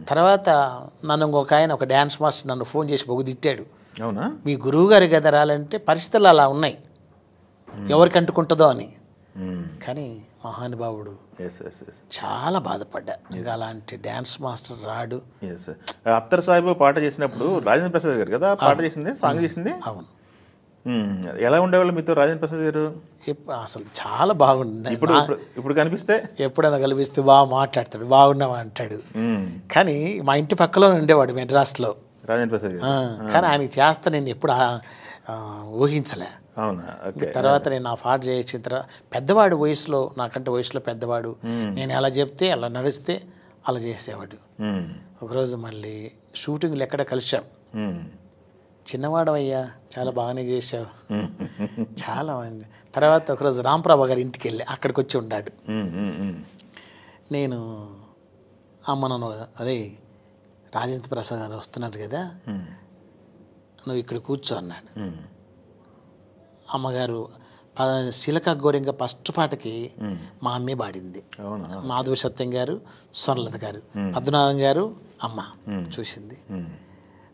తర్వాత నన్ను ఇంకొక ఆయన ఒక డ్యాన్స్ మాస్టర్ నన్ను ఫోన్ చేసి పొగు తిట్టాడు. అవునా? మీ గురువు గారి కదా రాలంటే పరిస్థితులు అలా ఉన్నాయి, ఎవరికి అంటుకుంటుందో అని. కానీ మహానుభావుడు, చాలా బాధపడ్డా. ఇంకా అలాంటి డ్యాన్స్ మాస్టర్ రాడు. అత్తర్ సాహిబ్ పాట చేసినప్పుడు రాజేంద్ర ప్రసాద్ గారు కదా పాట చేసింది, సాంగ్ చేసింది. అవును. ఎలా ఉండేవాళ్ళు మీతో రాజేంద్ర ప్రసాద్ గారు? అసలు చాలా బాగుంది. ఇప్పుడు కనిపిస్తే ఎప్పుడైనా కనిపిస్తే బాగా మాట్లాడతాడు, బాగున్నావా అంటాడు. కానీ మా ఇంటి పక్కలో ఉండేవాడు మెడ్రాస్లో రాజేంద్ర ప్రసాద్ గారు. కానీ ఆయనకి చేస్తా నేను ఎప్పుడు ఊహించలే. అవునా? తర్వాత నేను ఆ పాట చేయించిన తర్వాత పెద్దవాడు వయసులో, నాకంటే వయసులో పెద్దవాడు, నేను ఎలా చెప్తే అలా నడిస్తే అలా చేసేవాడు. ఒకరోజు మళ్ళీ షూటింగ్లు ఎక్కడ కలిసాం. చిన్నవాడు అయ్యా, చాలా బాగానే చేసావు, చాలా మంది. తర్వాత ఒకరోజు రాంప్రభ గారి ఇంటికి వెళ్ళి అక్కడికి వచ్చి ఉన్నాడు. నేను అమ్మ నన్ను, అరే రాజేంద్ర ప్రసాద్ గారు వస్తున్నారు కదా, నువ్వు ఇక్కడ కూర్చో అన్నాడు. అమ్మగారు శిలక గోరింగ ఫస్ట్ పాటకి మా అమ్మే పాడింది. మాధురి సత్యం గారు, స్వర్ణలత గారు, పద్మనాభం గారు అమ్మ చూసింది.